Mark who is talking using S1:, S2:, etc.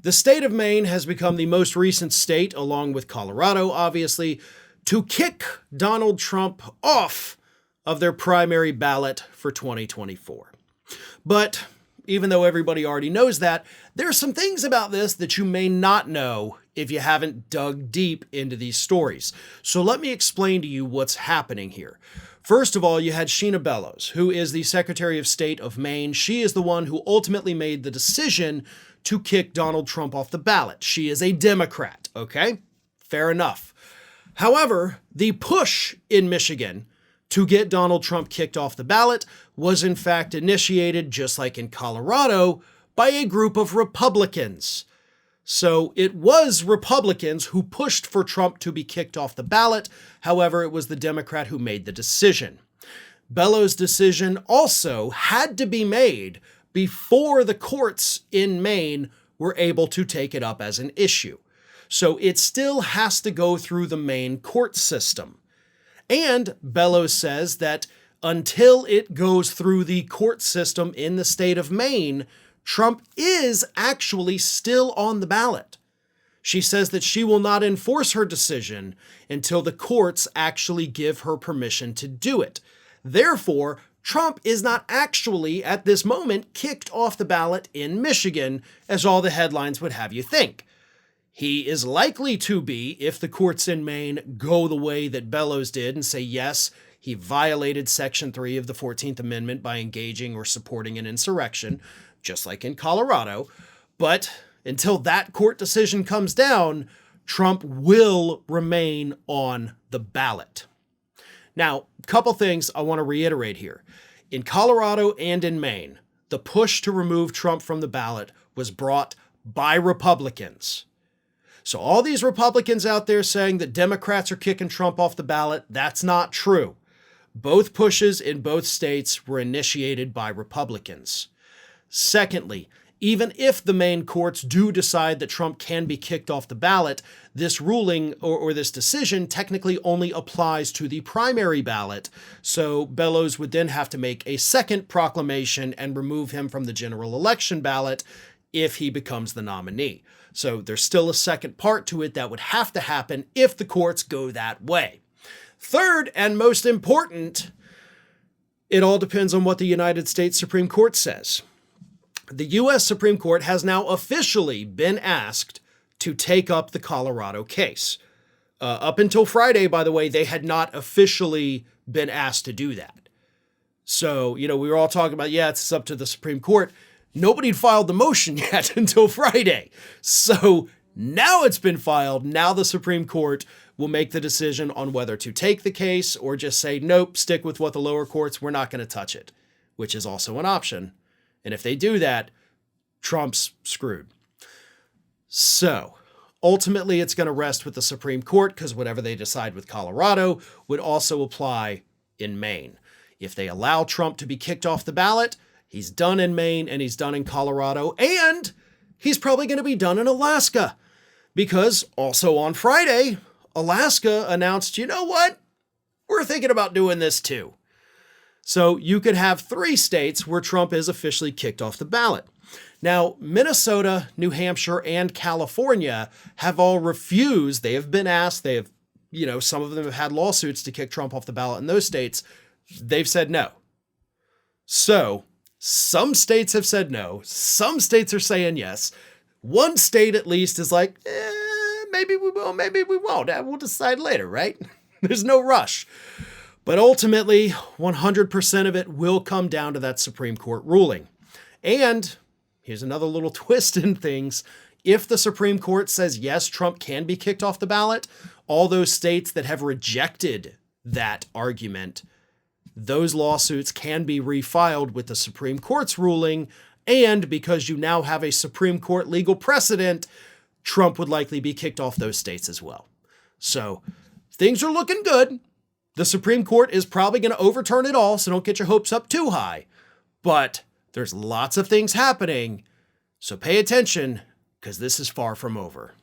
S1: The state of Maine has become the most recent state, along with Colorado, obviously, to kick Donald Trump off of their primary ballot for 2024. But even though everybody already knows that, there are some things about this that you may not know if you haven't dug deep into these stories. So let me explain to you what's happening here. First of all, you had Sheena Bellows, who is the Secretary of State of Maine. She is the one who ultimately made the decision to kick Donald Trump off the ballot. She is a Democrat, okay? Fair enough. However, the push in Michigan to get Donald Trump kicked off the ballot was in fact initiated, just like in Colorado, by a group of Republicans. So it was Republicans who pushed for Trump to be kicked off the ballot. However, it was the Democrat who made the decision. Bellow's decision also had to be made before the courts in Maine were able to take it up as an issue. So it still has to go through the Maine court system. And Bellow says that until it goes through the court system in the state of Maine, Trump is actually still on the ballot. She says that she will not enforce her decision until the courts actually give her permission to do it. Therefore, Trump is not actually, at this moment, kicked off the ballot in Michigan, as all the headlines would have you think. He is likely to be if the courts in Maine go the way that Bellows did and say, yes, he violated Section 3 of the 14th Amendment by engaging or supporting an insurrection, just like in Colorado. But until that court decision comes down, Trump will remain on the ballot. Now, a couple things I want to reiterate here. In Colorado and in Maine, the push to remove Trump from the ballot was brought by Republicans. So all these Republicans out there saying that Democrats are kicking Trump off the ballot, that's not true. Both pushes in both states were initiated by Republicans. Secondly, even if the Maine courts do decide that Trump can be kicked off the ballot, this ruling or this decision technically only applies to the primary ballot. So Bellows would then have to make a second proclamation and remove him from the general election ballot if he becomes the nominee. So there's still a second part to it that would have to happen if the courts go that way. Third, and most important, it all depends on what the United States Supreme Court says. The U.S. Supreme Court has now officially been asked to take up the Colorado case. Up until Friday, by the way, they had not officially been asked to do that. So, we were all talking about, it's up to the Supreme Court. Nobody had filed the motion yet until Friday. So now it's been filed. Now the Supreme Court will make the decision on whether to take the case or just say, nope, stick with what the lower courts, we're not going to touch it, which is also an option. And if they do that, Trump's screwed. So ultimately, it's going to rest with the Supreme Court because whatever they decide with Colorado would also apply in Maine. If they allow Trump to be kicked off the ballot, he's done in Maine and he's done in Colorado, and he's probably going to be done in Alaska because also on Friday, Alaska announced, you know what? We're thinking about doing this too. So you could have 3 states where Trump is officially kicked off the ballot. Now, Minnesota, New Hampshire, and California have all refused. They have been asked. They have, some of them have had lawsuits to kick Trump off the ballot in those states. They've said no. So some states have said no. Some states are saying yes. One state at least is like, maybe we will, maybe we won't. We'll decide later, right? There's no rush. But ultimately, 100% of it will come down to that Supreme Court ruling. And here's another little twist in things. If the Supreme Court says, yes, Trump can be kicked off the ballot, all those states that have rejected that argument, those lawsuits can be refiled with the Supreme Court's ruling. And because you now have a Supreme Court legal precedent, Trump would likely be kicked off those states as well. So things are looking good. The Supreme Court is probably going to overturn it all, so don't get your hopes up too high. But there's lots of things happening, so pay attention, because this is far from over.